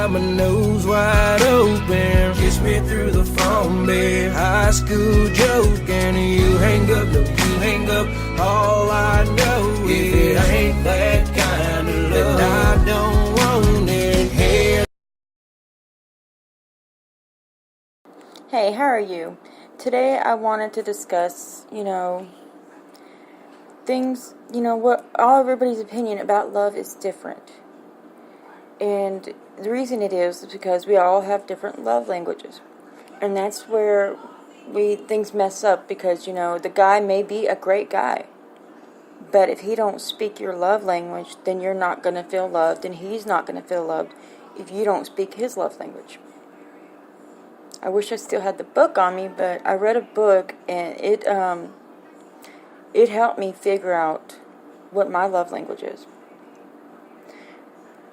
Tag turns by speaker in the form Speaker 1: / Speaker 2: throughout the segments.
Speaker 1: got my nose wide open. Kiss me through the phone, babe. High school joke, and you hang up, no, you hang up. All I know is it ain't that kind of love, that I don't want it.
Speaker 2: Hey, how are you? Today I wanted to discuss, things, what everybody's opinion about love is different. And the reason it is because we all have different love languages. And that's where things mess up because, the guy may be a great guy. But if he don't speak your love language, then you're not going to feel loved, and he's not going to feel loved if you don't speak his love language. I wish I still had the book on me, but I read a book, and it helped me figure out what my love language is.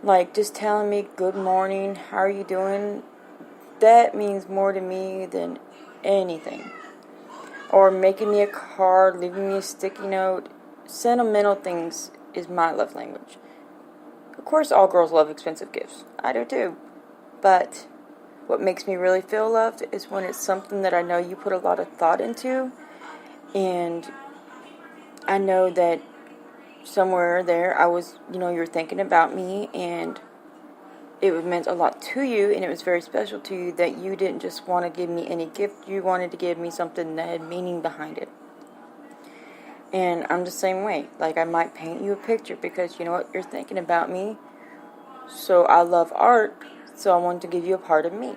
Speaker 2: Like, just telling me, good morning, how are you doing? That means more to me than anything. Or making me a card, leaving me a sticky note. Sentimental things is my love language. Of course, all girls love expensive gifts. I do too. But what makes me really feel loved is when it's something that I know you put a lot of thought into. And I know that somewhere there I was, you're thinking about me, and it meant a lot to you, and it was very special to you that you didn't just want to give me any gift. You wanted to give me something that had meaning behind it. And I'm the same way. Like, I might paint you a picture because you know what, you're thinking about me. So I love art, so I wanted to give you a part of me.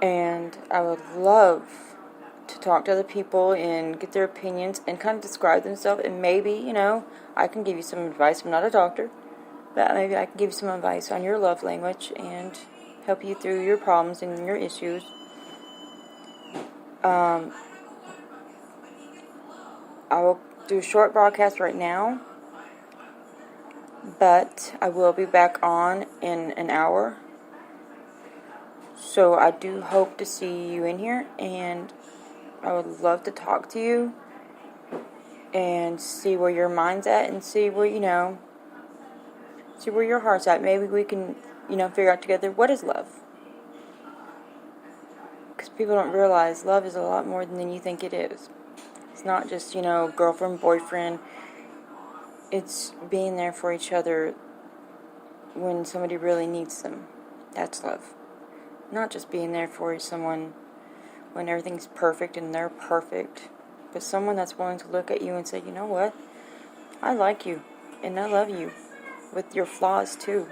Speaker 2: And I would love to talk to other people and get their opinions and kind of describe themselves, and maybe, I can give you some advice. I'm not a doctor, but maybe I can give you some advice on your love language and help you through your problems and your issues. I will do a short broadcast right now, but I will be back on in an hour. So I do hope to see you in here, and I would love to talk to you and see where your mind's at and see where, see where your heart's at. Maybe we can, figure out together what is love. Because people don't realize love is a lot more than you think it is. It's not just, girlfriend, boyfriend. It's being there for each other when somebody really needs them. That's love. Not just being there for someone when everything's perfect and they're perfect, but someone that's willing to look at you and say, you know what, I like you and I love you with your flaws too.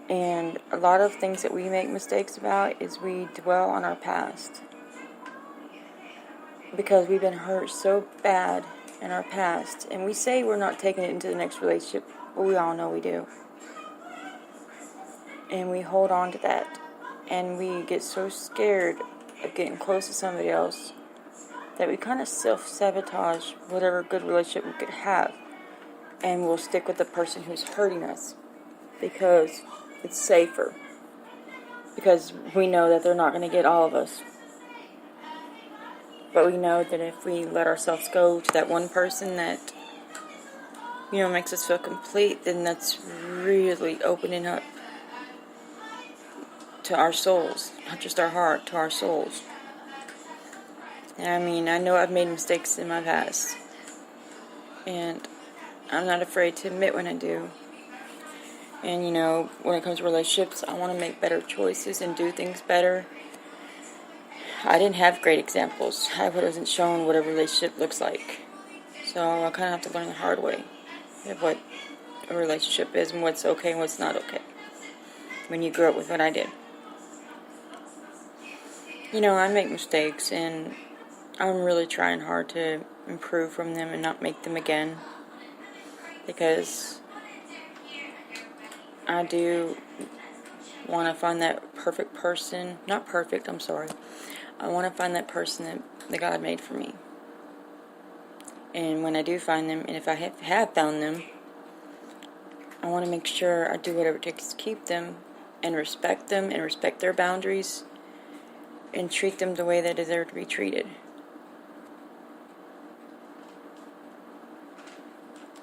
Speaker 2: And a lot of things that we make mistakes about is we dwell on our past because we've been hurt so bad in our past, and we say we're not taking it into the next relationship, but we all know we do. And we hold on to that. And we get so scared of getting close to somebody else that we kind of self-sabotage whatever good relationship we could have. And we'll stick with the person who's hurting us because it's safer. Because we know that they're not going to get all of us. But we know that if we let ourselves go to that one person that, makes us feel complete, then that's really opening up to our souls, not just our heart, to our souls. And I know I've made mistakes in my past, and I'm not afraid to admit when I do. And when it comes to relationships, I want to make better choices and do things better. I didn't have great examples. I wasn't shown what a relationship looks like, so I kind of have to learn the hard way of what a relationship is and what's okay and what's not okay when you grew up with what I did. I make mistakes, and I'm really trying hard to improve from them and not make them again. Because I do want to find that perfect person. Not perfect, I'm sorry. I want to find that person that God made for me. And when I do find them, and if I have found them, I want to make sure I do whatever it takes to keep them and respect them and respect their boundaries and treat them the way they deserve to be treated.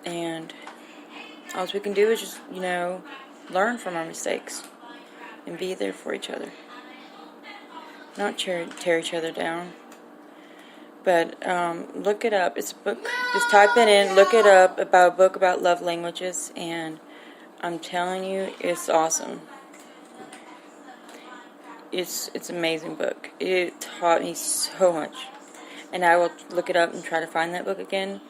Speaker 2: And all we can do is just, learn from our mistakes and be there for each other. Not tear each other down. But look it up. It's a book. Just type it in, look it up, about a book about love languages, and I'm telling you, it's awesome. It's an amazing book. It taught me so much. And I will look it up and try to find that book again,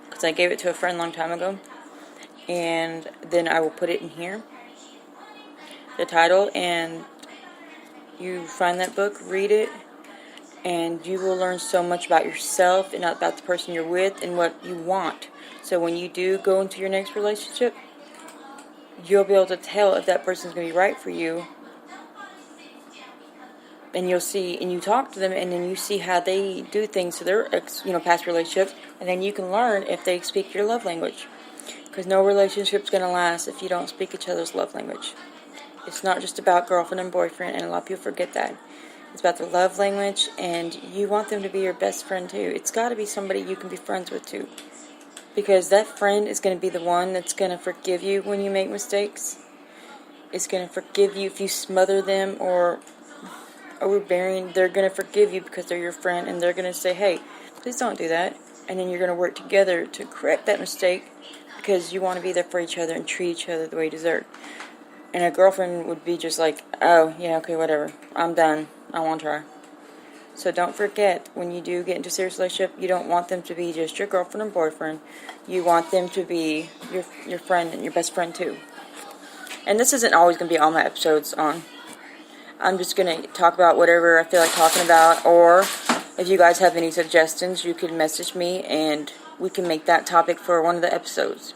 Speaker 2: because I gave it to a friend a long time ago. And then I will put it in here, the title, and you find that book, read it, and you will learn so much about yourself and about the person you're with and what you want. So when you do go into your next relationship, you'll be able to tell if that person's going to be right for you. And you'll see, and you talk to them, and then you see how they do things to their past relationships, and then you can learn if they speak your love language. Because no relationship's going to last if you don't speak each other's love language. It's not just about girlfriend and boyfriend, and a lot of people forget that. It's about the love language, and you want them to be your best friend too. It's got to be somebody you can be friends with too. Because that friend is going to be the one that's going to forgive you when you make mistakes. It's going to forgive you if you smother them or overbearing. They're going to forgive you because they're your friend, and they're going to say, hey, please don't do that. And then you're going to work together to correct that mistake because you want to be there for each other and treat each other the way you deserve. And a girlfriend would be just like, oh, yeah, okay, whatever. I'm done. I won't try. So don't forget, when you do get into a serious relationship, you don't want them to be just your girlfriend and boyfriend. You want them to be your friend and your best friend too. And this isn't always going to be all my episodes on. I'm just going to talk about whatever I feel like talking about. Or if you guys have any suggestions, you can message me and we can make that topic for one of the episodes.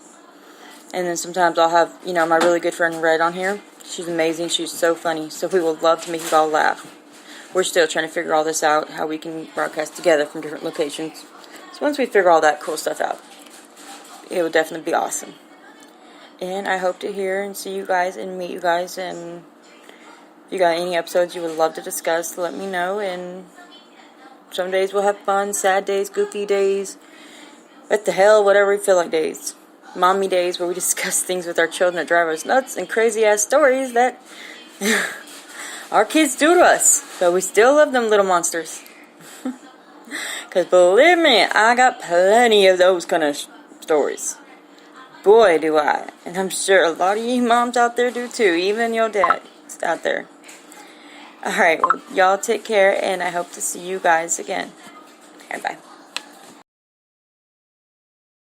Speaker 2: And then sometimes I'll have, my really good friend Red on here. She's amazing. She's so funny. So we would love to make you all laugh. We're still trying to figure all this out, how we can broadcast together from different locations. So once we figure all that cool stuff out, it will definitely be awesome. And I hope to hear and see you guys and meet you guys. And if you got any episodes you would love to discuss, let me know. And some days we'll have fun, sad days, goofy days, what the hell, whatever we feel like days. Mommy days where we discuss things with our children that drive us nuts, and crazy ass stories that our kids do to us. But we still love them little monsters. Because believe me, I got plenty of those kind of stories. Boy, do I. And I'm sure a lot of you moms out there do too. Even your dad out there. Alright, well, y'all take care, and I hope to see you guys again. And bye.